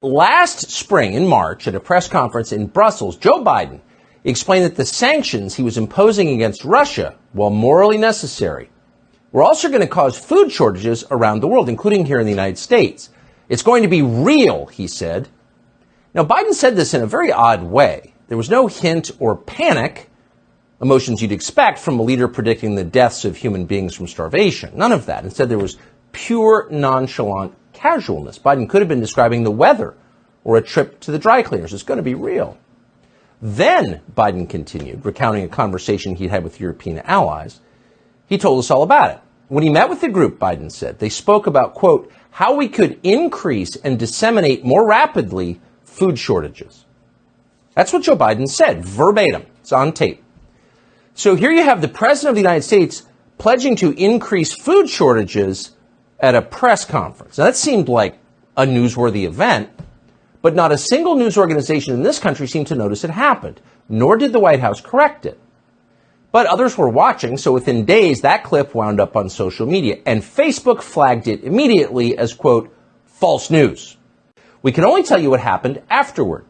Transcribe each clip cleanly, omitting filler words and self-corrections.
Last spring in March at a press conference in Brussels, Joe Biden explained that the sanctions he was imposing against Russia, while morally necessary, were also going to cause food shortages around the world, including here in the United States. It's going to be real, he said. Now, Biden said this in a very odd way. There was no hint or panic, emotions you'd expect from a leader predicting the deaths of human beings from starvation. None of that. Instead, there was pure nonchalant casualness. Biden could have been describing the weather or a trip to the dry cleaners. It's going to be real. Then, Biden continued, recounting a conversation he'd had with European allies. He told us all about it. When he met with the group, Biden said, they spoke about, quote, how we could increase and disseminate more rapidly food shortages. That's what Joe Biden said, verbatim. It's on tape. So here you have the President of the United States pledging to increase food shortages at a press conference. Now, that seemed like a newsworthy event, but not a single news organization in this country seemed to notice it happened, nor did the White House correct it. But others were watching, so within days, that clip wound up on social media, and Facebook flagged it immediately as, quote, false news. We can only tell you what happened afterward.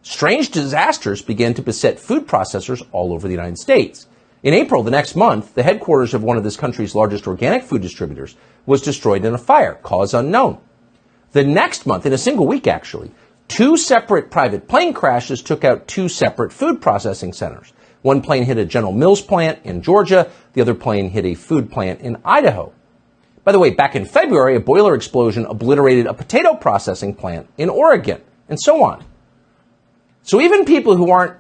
Strange disasters began to beset food processors all over the United States. In April, the next month, the headquarters of one of this country's largest organic food distributors was destroyed in a fire, cause unknown. The next month, in a single week actually, 2 separate private plane crashes took out 2 separate food processing centers. One plane hit a General Mills plant in Georgia. The other plane hit a food plant in Idaho. By the way, back in February, a boiler explosion obliterated a potato processing plant in Oregon, and so on. So even people who aren't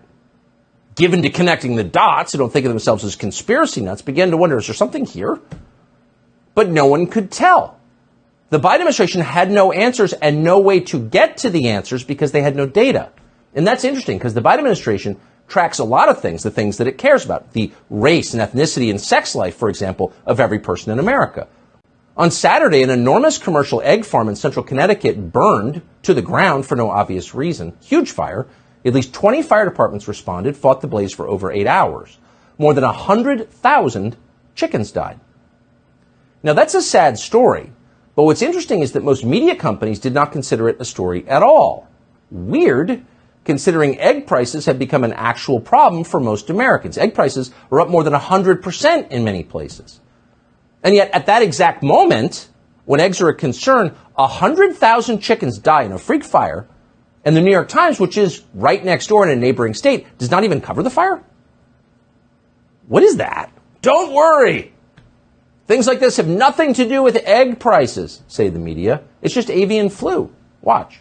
given to connecting the dots, who don't think of themselves as conspiracy nuts, began to wonder, is there something here? But no one could tell. The Biden administration had no answers and no way to get to the answers because they had no data. And that's interesting because the Biden administration tracks a lot of things, the things that it cares about, the race and ethnicity and sex life, for example, of every person in America. On Saturday, an enormous commercial egg farm in central Connecticut burned to the ground for no obvious reason. Huge fire. At least 20 fire departments responded, fought the blaze for over 8 hours. More than 100,000 chickens died. Now, that's a sad story, but what's interesting is that most media companies did not consider it a story at all. Weird, considering egg prices have become an actual problem for most Americans. Egg prices are up more than 100% in many places. And yet, at that exact moment, when eggs are a concern, 100,000 chickens die in a freak fire, and the New York Times, which is right next door in a neighboring state, does not even cover the fire? What is that? Don't worry. Things like this have nothing to do with egg prices, say the media. It's just avian flu. Watch.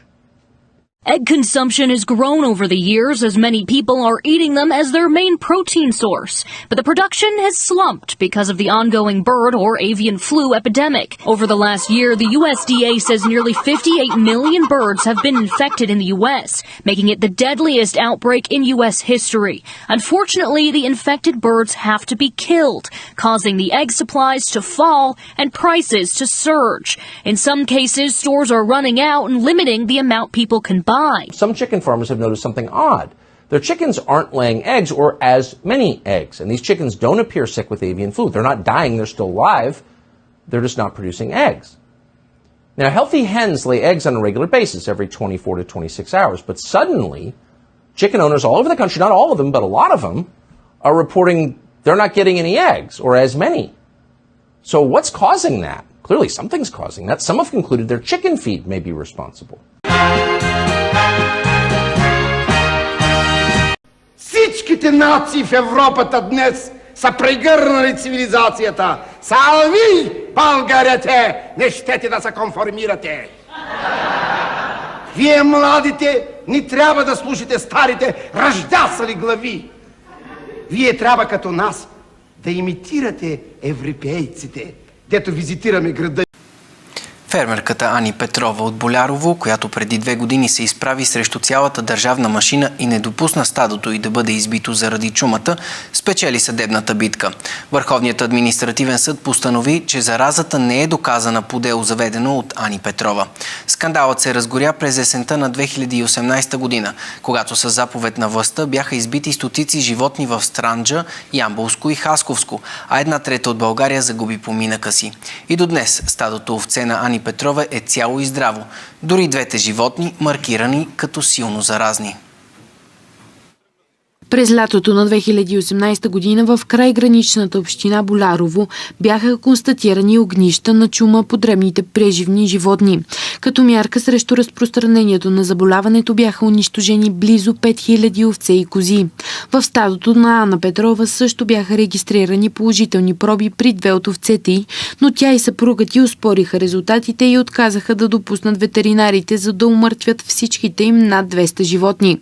Egg consumption has grown over the years as many people are eating them as their main protein source. But the production has slumped because of the ongoing bird or avian flu epidemic. Over the last year, the USDA says nearly 58 million birds have been infected in the U.S., making it the deadliest outbreak in U.S. history. Unfortunately, the infected birds have to be killed, causing the egg supplies to fall and prices to surge. In some cases, stores are running out and limiting the amount people can buy. Some chicken farmers have noticed something odd. Their chickens aren't laying eggs or as many eggs, and these chickens don't appear sick with avian flu. They're not dying, they're still alive. They're just not producing eggs. Now, healthy hens lay eggs on a regular basis every 24 to 26 hours, but suddenly, chicken owners all over the country, not all of them, but a lot of them, are reporting they're not getting any eggs or as many. So what's causing that? Clearly something's causing that. Some have concluded their chicken feed may be responsible. Всичките нации в Европата днес са прегърнали цивилизацията. Салви, българите, не щете да се конформирате. Вие, младите, не трябва да слушате старите ръждясали глави. Вие трябва като нас да имитирате европейците, дето визитираме града. Фермерката Ани Петрова от Болярово, която преди 2 години се изправи срещу цялата държавна машина и не допусна стадото й да бъде избито заради чумата, спечели съдебната битка. Върховният административен съд постанови, че заразата не е доказана по дело, заведено от Ани Петрова. Скандалът се разгоря през есента на 2018 година, когато със заповед на властта бяха избити стотици животни в Странджа, Ямболско и Хасковско, а 1/3 от България загуби поминъка си. И до днес стадото овце на Ани Петрова е цяло и здраво. Дори двете животни маркирани като силно заразни. През лятото на 2018 година в крайграничната община Болярово бяха констатирани огнища на чума по дребните преживни животни. Като мярка срещу разпространението на заболяването бяха унищожени близо 5000 овце и кози. В стадото на Ани Петрова също бяха регистрирани положителни проби при 2 от овцете й, но тя и съпругът й оспориха резултатите и отказаха да допуснат ветеринарите, за да умъртвят всичките им над 200 животни.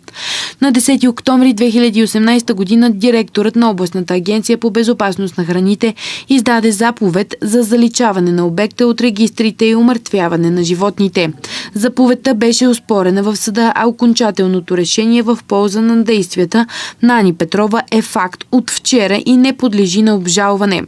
На 10 октомври 2018 година директорът на областната агенция по безопасност на храните издаде заповед за заличаване на обекта от регистрите и умъртвяване на животните. Заповедта беше оспорена в съда, а окончателното решение в полза на действията на Ани Петрова е факт от вчера и не подлежи на обжалване.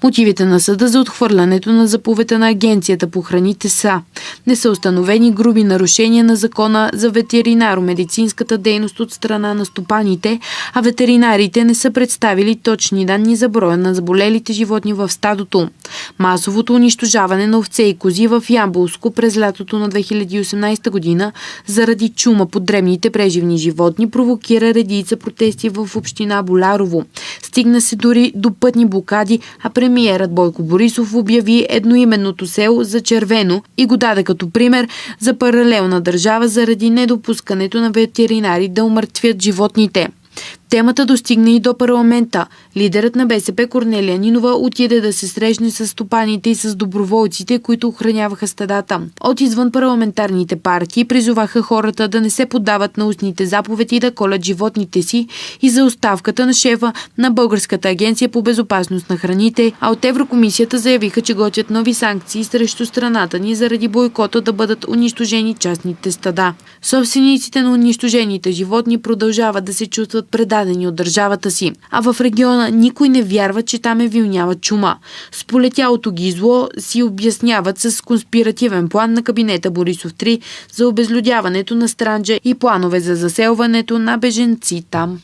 Мотивите на съда за отхвърлянето на заповедта на агенцията по храните са: не са установени груби нарушения на закона за ветеринаро-медицинската дейност от страна на стопаните, а ветеринарите не са представили точни данни за броя на заболелите животни в стадото. Масовото унищожаване на овце и кози в Ямболско през лятото на 2018 година заради чума по дребните преживни животни провокира редица протести в община Болярово. Стигна се дори до пътни блокади, а премиерът Бойко Борисов обяви едноименното село за червено и го даде като пример за паралелна държава заради недопускането на ветеринари да умъртвят животните. Темата достигна и до парламента. Лидерът на БСП Корнелия Нинова отиде да се срещне с стопаните и с доброволците, които охраняваха стадата. От извън парламентарните партии призоваха хората да не се поддават на устните заповеди и да колят животните си и за оставката на шефа на Българската агенция по безопасност на храните, а от Еврокомисията заявиха, че готвят нови санкции срещу страната ни заради бойкота да бъдат унищожени частните стада. Собствениците на унищожените животни продължават да се чувстват предадени от държавата си, а в региона никой не вярва, че там е вилнява чума. Сполетялото ги зло си обясняват с конспиративен план на кабинета Борисов 3 за обезлюдяването на Странджа и планове за заселването на бежанци там.